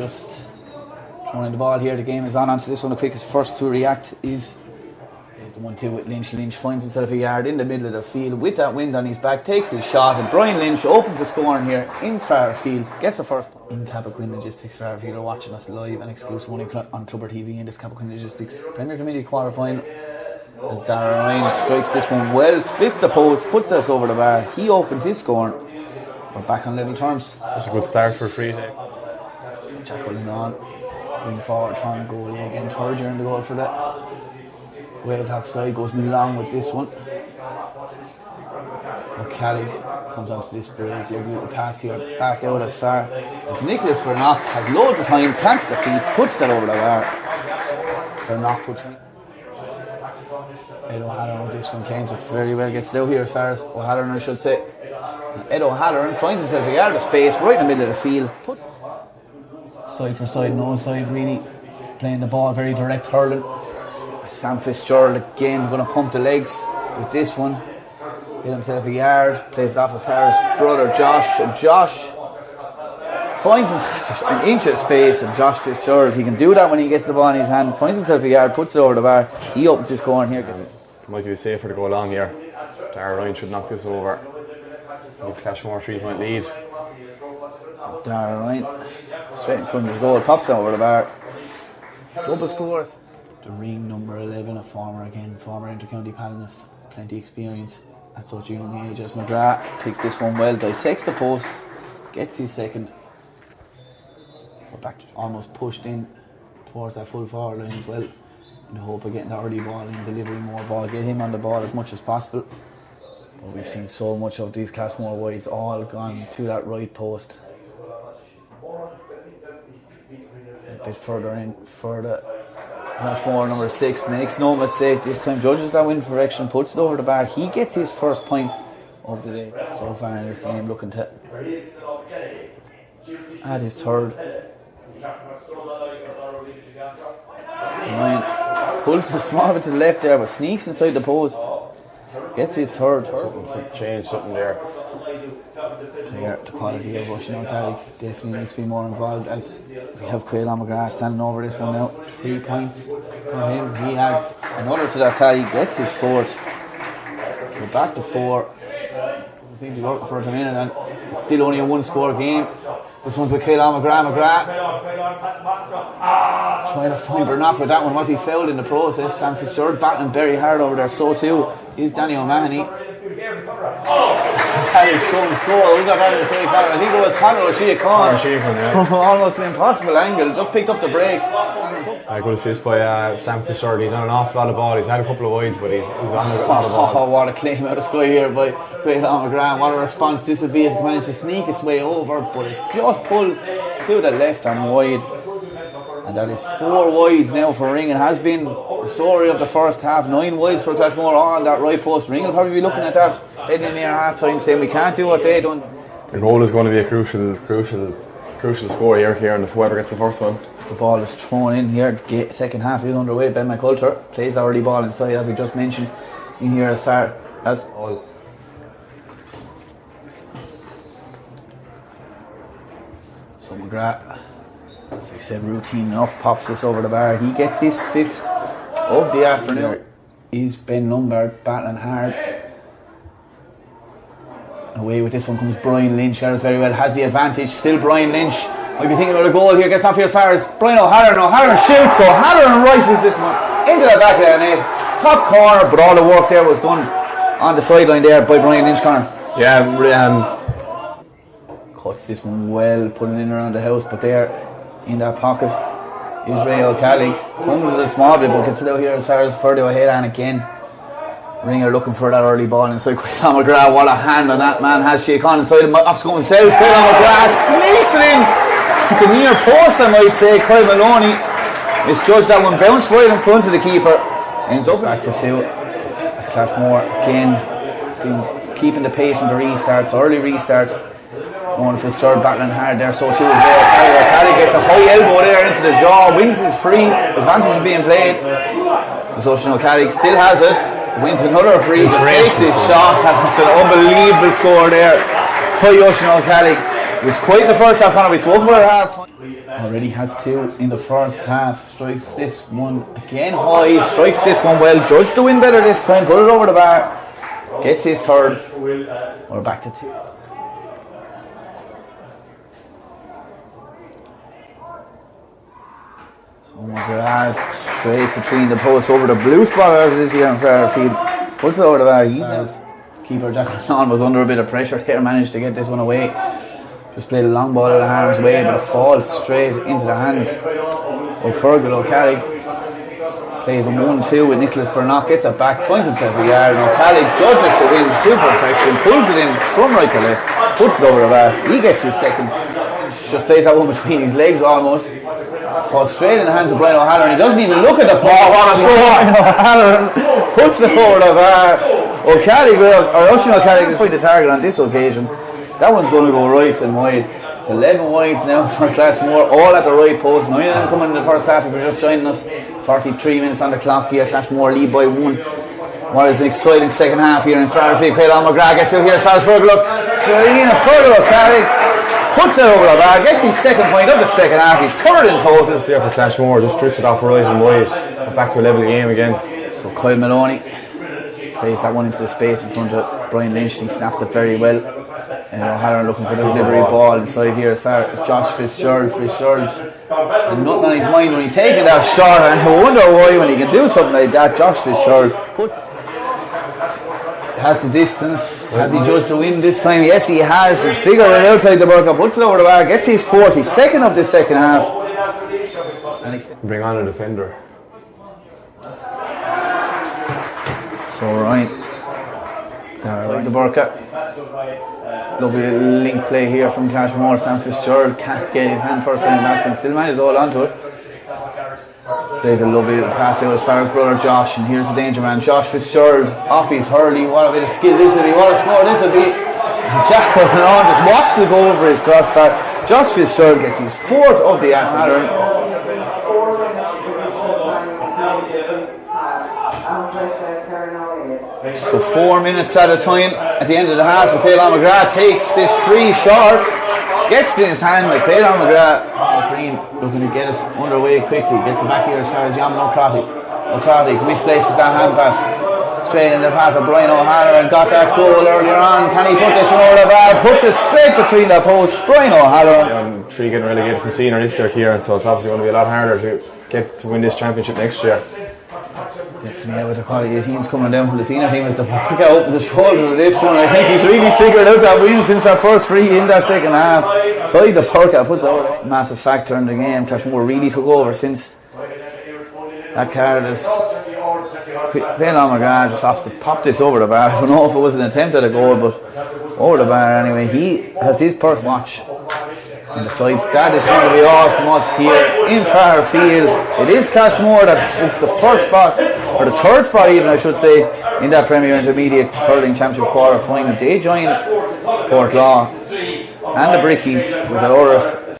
just throwing the ball here. The game is on to this one. The quickest first to react is the 1-2 with Lynch. Lynch finds himself a yard in the middle of the field with that wind on his back, takes his shot, and Brian Lynch opens the scoring here in Fairfield, gets the first in Cappoquin Logistics. Fairfield are watching us live and exclusive only on Clubber TV in this Cappoquin Logistics Premier Committee quarter final. As Darragh Ryan strikes this one well, splits the post, puts us over the bar. He opens his scoring. We're back on level terms. That's a good start for a free hit. Jack Willing on, bring forward, turn goalie again, third year in the goal for that. Whalecock side goes long with this one. O'Callagh comes onto this break, lovely little pass here, back out as far as Nicholas Vernock has loads of time, plants the feet, puts that over the bar. Vernock puts Ed O'Halloran with this one, claims it very well, gets out here as far as O'Halloran I should say. Ed O'Halloran finds himself a yard of space right in the middle of the field. Side for side, no side really, playing the ball very direct, hurling. Sam Fitzgerald again going to pump the legs with this one. Get himself a yard, plays it off as far as brother Josh, and Josh finds himself an inch of space, and Josh Fitzgerald, he can do that when he gets the ball in his hand, finds himself a yard, puts it over the bar. He opens his scoring here. Might be safer to go along here. Darragh Ryan should knock this over. Give Clashmore 3-point lead. So Darragh Ryan straight in front of his goal, pops it over the bar. Double scores. The ring number 11, a former inter-county panelist, plenty experience at such a young age as McGrath, picks this one well, dissects the post, gets his second. We're back to almost pushed in towards that full forward line as well, in the hope of getting the early ball and delivering more ball, get him on the ball as much as possible. But we've seen so much of these Clashmore wides all gone to that right post. A bit further in, further. Clashmore number 6 makes no mistake this time, judges that win direction, puts it over the bar. He gets his first point of the day so far in this game, looking to add his third. Ryan pulls the small bit to the left there, but sneaks inside the post, gets his third. Change something there. The quality of Russian O'Callagh definitely needs to be more involved, as we have Quayle McGrath standing over this one now. 3 points for him. He adds another to that tally, gets his fourth. So back to 4. I think he's working for a minute, and it's still only a 1-score game. This one's with Quayle McGrath. Trying to find Vernock with that one. Was he fouled in the process? Sam Fitzgerald battling very hard over there. So too is Danny O'Mahony. That is some score. Who got that to say Conor? I think it was Conor O'Shea Conor. Almost an impossible angle. Just picked up the break. A good assist by Sam Fitzgerald. He's on an awful lot of ball. He's had a couple of wides, but he's on a lot of ball. Oh, what a claim out of sky here by Quayle McGrath. What a response this would be if it managed to sneak its way over, but it just pulls to the left and wide. And that is 4 wides now for Ring. It has been the story of the first half. 9 wides for Clashmore on that right post. Ring will probably be looking at that heading in near half time, saying we can't do what they done. The goal is going to be a crucial score here, and if whoever gets the first one. The ball is thrown in here. The second half is underway. Ben McCulter plays the early ball inside, as we just mentioned, in here as far as all. So McGrath, as we said, routine enough, pops this over the bar. He gets his 5th of the afternoon. Is Ben Lombard battling hard. Away with this one comes Brian Lynch. Gareth very well has the advantage. Still Brian Lynch. Might be thinking about a goal here. Gets off here as far as Brian O'Halloran. O'Halloran shoots. O'Halloran rifles this one into the back of the net. Top corner, but all the work there was done on the sideline there by Brian Lynch, Conor. Yeah, cuts this one well, putting it in around the house, but there in that pocket is Ray O'Callagh. Fumbles a small bit, but gets it out here as far as further ahead, and again Ringer looking for that early ball inside Quayle McGrath. What a hand on that man has. Shake on inside him, off to go himself. Quayle McGrath sneaks it in. It's a near post, I might say. Kyle Maloney misjudged that one, bounced right in front of the keeper. Ends up back to 2. As Clashmore again keeping the pace in the restarts, early restart. Going Fitzgerald battling hard there, so too is there. O'Callagh gets a high elbow there into the jaw. Wins is free. Advantage is being played. As Ocean O'Callagh still has it. Wins another free, just takes his shot, and it's an unbelievable score there by Ocean O'Callagh. It was quite in the first half, Conor. We spoke about it at half time. Already has 2 in the first half. Strikes this one again high. Strikes this one well. Judged to win better this time. Put it over the bar. Gets his third. We're back to 2. So McGrath straight between the posts over the blue spot as it is here in Fairfield. Puts it over the bar. He's now keeper Jack Lennon was under a bit of pressure there. Managed to get this one away. Just played a long ball out of harm's way, but it falls straight into the hands of Fergal O'Callagh. Plays a 1-2 with Nicholas Burnock, gets it back, finds himself a yard, and O'Callagh judges the win to perfection, pulls it in from right to left, puts it over the bar. He gets his second. Just plays that one between his legs almost. Falls straight in the hands of Brian O'Halloran. He doesn't even look at the ball. O'Halloran puts it over the bar. Oisin O'Callagh will find the target on this occasion. That one's going to go right and wide. It's 11 wides now for Clashmore, all at the right post. 9 of them coming in the first half if you're just joining us. 43 minutes on the clock here. Clashmore lead by 1. What is an exciting second half here in Fairfield. Caelan McGrath gets out here as far as Fergal O'Callagh puts it over the bar, gets his second point of the second half. He's third in total. It's there for Clashmore, just drifted off right and wide. Back to a level game again. So Kyle Maloney plays that one into the space in front of Brian Lynch, and he snaps it very well. And O'Halloran looking for the delivery ball inside here as far as Josh Fitzgerald. And nothing on his mind when he takes that shot, and I wonder why when he can do something like that. Josh Fitzgerald has the distance. Has he judged the win this time? Yes, he has. He's figured it outside the Burka, puts it over the bar, gets his 42nd of the second half. Bring on a defender. So right there, the Burka. Lovely little link play here from Clashmore. Sam Fitzgerald can't get his hand first time in the basket, still manages to hold on to it. Plays a lovely little pass out as far as brother Josh, and here's the danger man. Josh Fitzgerald off his hurley. What a bit of skill this will be, what a score this will be. Jack Lennon just watched the goal over his crossbar. Josh Fitzgerald gets his 4th of the afternoon. So 4 minutes at a time at the end of the half. So Caelan McGrath takes this free shot, gets it in his hand like Caelan McGrath. Green looking to get us underway quickly. Gets it back here as far as Yaman O'Crotty misplaces that hand pass. Straight in the pass of Brian O'Halloran. Got that goal earlier on. Can he put this one over the bar? Puts it straight between the posts. Brian O'Halloran. Three getting relegated from senior this year here, and so it's obviously going to be a lot harder to win this championship next year. Definitely, with the quality of teams coming down from the senior team, as the Burka opens the shoulder of this one. I think he's really figured out that win since that first free in that second half. Tied the Burka, puts over. Massive factor in the game. Clashmore really took over since that card is. Caelan McGrath just opts to pop this over the bar. I don't know if it was an attempt at a goal, but over the bar anyway. He has his first watch in the sides. That is going to be all from us here in Fairfield. It is Clashmore that booked the first spot, or the third spot even I should say, in that Premier Intermediate Hurling Championship quarter final. They joined Portlaw and the Brickies with the